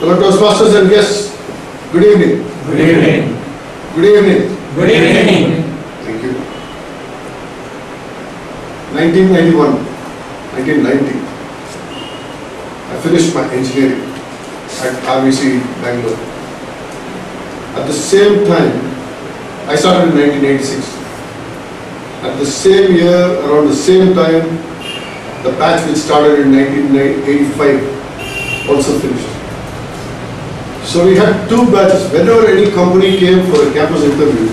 Hello Toastmasters and guests. Good evening. Good evening. Good evening. Good evening. Thank you. 1990, I finished my engineering at RVC Bangalore. At the same time, I started in 1986. At the same year, around the same time, the batch which started in 1985 also finished. So we had two batches. Whenever any company came for a campus interview,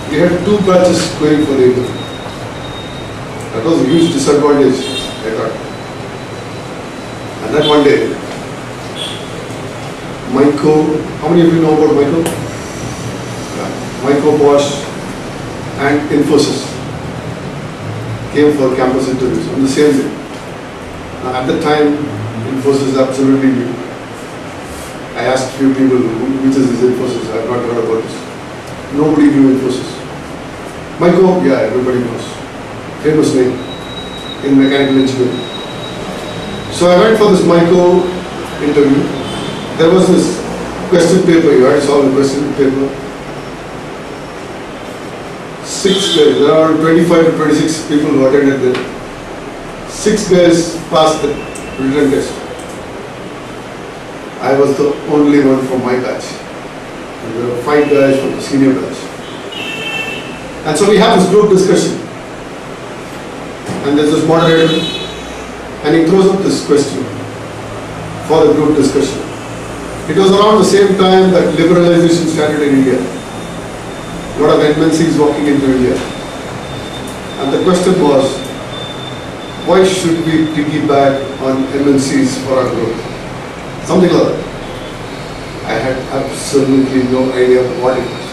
we had two batches going for the interview. That was a huge disadvantage, I thought. And then one day, Myco, how many of you know about Myco? Myco, Bosch and Infosys came for campus interviews on the same day. At the time, Infosys absolutely new. I asked few people, which is this Infosys? I have not heard about this. Nobody knew Infosys. Myco, yeah, everybody knows. Famous name in mechanical engineering. So I went for this Myco interview. There was this question paper, you had to solve the question paper. 6 guys, there are 25 to 26 people who attended there. 6 guys passed the written test. I was the only one from my batch. And there were 5 guys from the senior batch. And so we have this group discussion. And there's this moderator, and he throws up this question for the group discussion. It was around the same time that liberalization started in India. A lot of MNCs walking into India. And the question was, why should we piggyback on MNCs for our growth? Something like that. I had absolutely no idea what it was.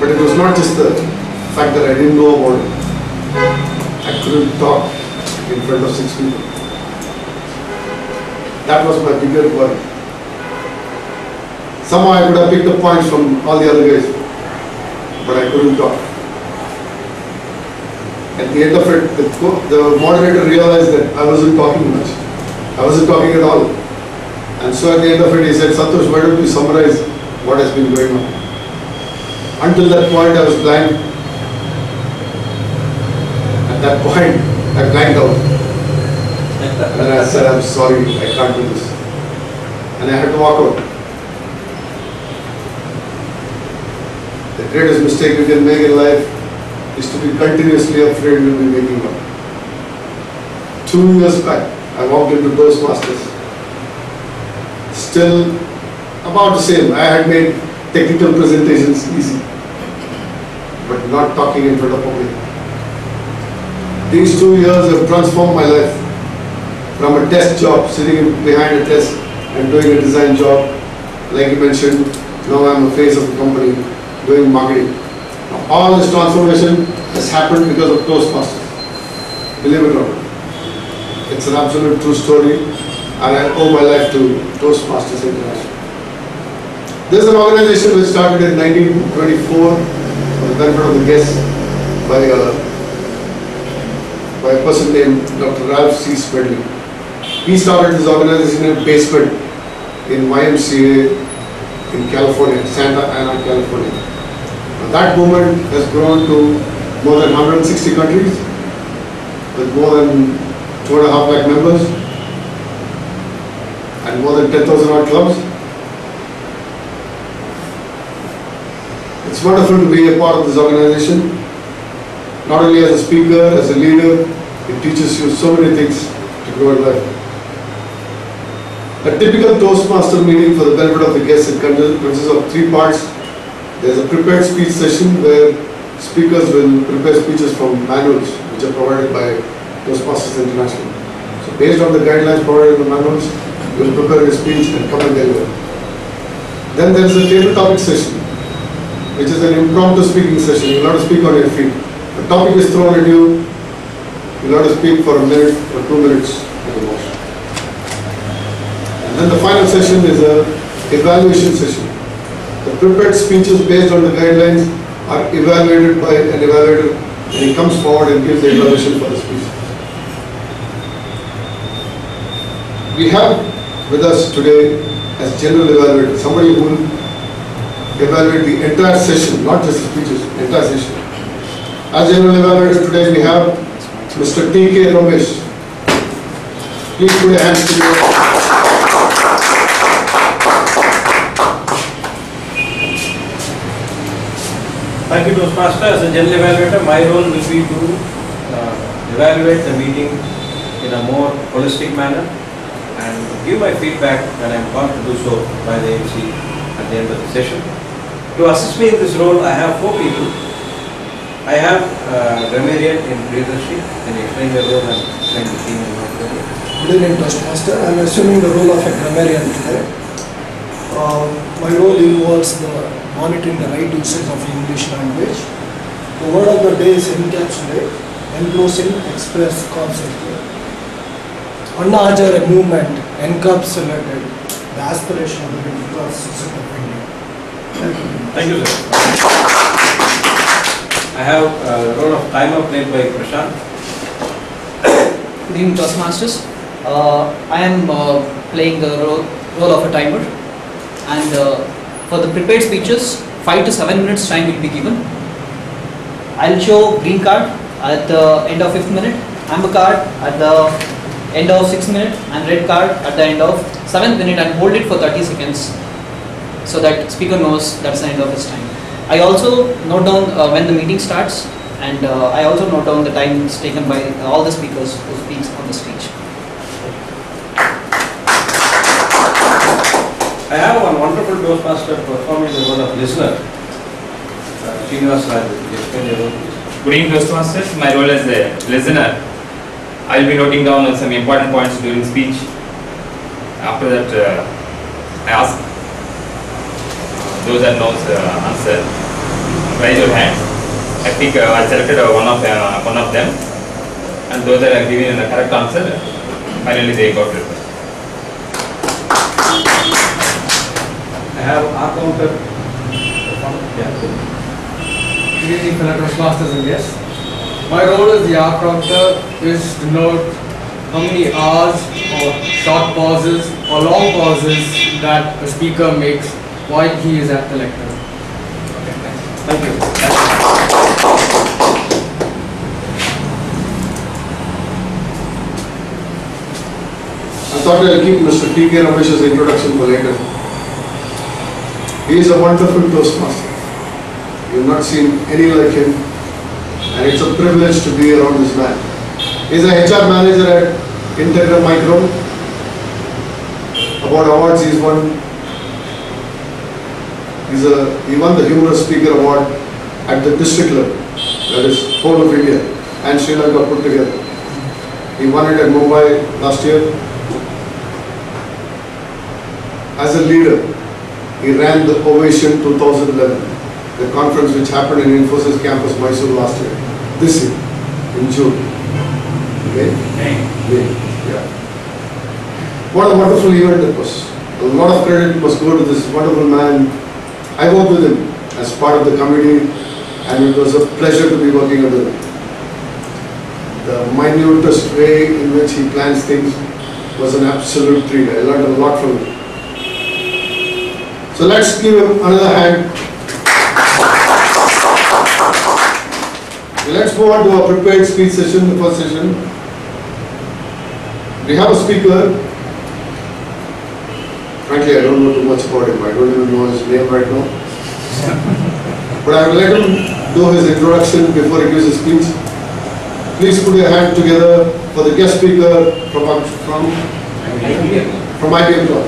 But it was not just the fact that I didn't know about it. I couldn't talk in front of 6 people. That was my bigger worry. Somehow I could have picked up points from all the other guys, but I couldn't talk. At the end of it, the moderator realized that I wasn't talking much. I wasn't talking at all. And so at the end of it, he said, Santosh, why don't you summarize what has been going on? Until that point, I was blank. At that point, I blanked out. And then I said, I'm sorry, I can't do this. And I had to walk out. The greatest mistake you can make in life is to be continuously afraid you'll be making up. 2 years back, I walked into Toastmasters. Still about the same. I had made technical presentations easy, but not talking in front of public. These 2 years have transformed my life. From a desk job, sitting behind a desk and doing a design job, like you mentioned, now I'm a face of the company, doing marketing. Now, all this transformation has happened because of Toastmasters. Believe it or not. It's an absolute true story, and I owe my life to Toastmasters International. This is an organization which started in 1924 for the benefit of the guests by a person named Dr. Ralph C. Smedley. He started this organization in a basement in YMCA in California, Santa Ana, California. Now, that movement has grown to more than 160 countries with more than 2.5 lakh members and more than 10,000 odd clubs. It's wonderful to be a part of this organization. Not only as a speaker, as a leader, it teaches you so many things to grow in life. A typical Toastmaster meeting for the benefit of the guests, it consists of 3 parts. There is a prepared speech session where speakers will prepare speeches from manuals which are provided by Toastmasters International. So based on the guidelines provided in the manuals, you will prepare a speech and come and deliver. Then there is a table topic session, which is an impromptu speaking session. You will have to speak on your feet. The topic is thrown at you. You will have to speak for a minute or 2 minutes at the most. And then the final session is an evaluation session. The prepared speeches based on the guidelines are evaluated by an evaluator, and he comes forward and gives the evaluation for the speech. We have with us today as general evaluator, somebody who will evaluate the entire session, not just the speeches, entire session. As general evaluator today we have Mr. T.K. Ramesh. Please put your hands together. Thank you, Toastmaster. As a general evaluator, my role will be to evaluate the meeting in a more holistic manner and give my feedback when I am called to do so by the MC at the end of the session. To assist me in this role, I have 4 people. I have grammarian in leadership, and explain the role and explain the team and what they do. Good evening, Toastmaster. I am assuming the role of a grammarian today. My role involves monitoring the right usage of English language. The word of the day is encapsulate, enclosing, express, concept. Anna Hazare movement encapsulated the aspiration of the middle class citizen of India. Thank you, sir. I have a role of timer played by Prashant. Good evening, Toastmasters. I am playing the role of a timer, and for the prepared speeches, 5 to 7 minutes time will be given. I'll show green card at the end of 5th minute, amber card at the end of 6th minute, and red card at the end of 7th minute, and hold it for 30 seconds so that speaker knows that's the end of his time. I also note down when the meeting starts, and I also note down the times taken by all the speakers who speaks on the stage. I have one wonderful Toastmaster performing the role of listener. Srinivas Raj, explain your role, please. Good evening, Toastmasters. My role as a listener. I will be noting down some important points during speech. After that, I ask those that knows answer. Raise your hands. I think I selected one of them, and those that are giving the correct answer, finally they got it. I have our counter. Good evening, fellow Toastmasters and guests. My role as the R counter is to note how many hours or short pauses or long pauses that a speaker makes while he is at the lectern. Thank you. I thought I'll keep Mr. T.K. Ramesh's introduction for later. He is a wonderful Toastmaster. You have not seen any like him, and it's a privilege to be around this man. He is a HR manager at Integra Micro. About awards he's won. He won the Humorous Speaker Award at the district level, that is whole of India and Sri Lanka put together. He won it at Mumbai last year. As a leader, he ran the Ovation 2011, the conference which happened in Infosys campus Mysore last year, this year, in June. May? Yeah. What a wonderful event it was. A lot of credit must go to this wonderful man. I worked with him as part of the committee, and it was a pleasure to be working with him. The minutest way in which he plans things was an absolute treat. I learned a lot from him. So let's give him another hand. Let's move on to our prepared speech session, the first session. We have a speaker. Frankly, I don't know too much about him. I don't even know his name right now. But I will let him do his introduction before he gives his speech. Please put your hand together for the guest speaker from IBM Club.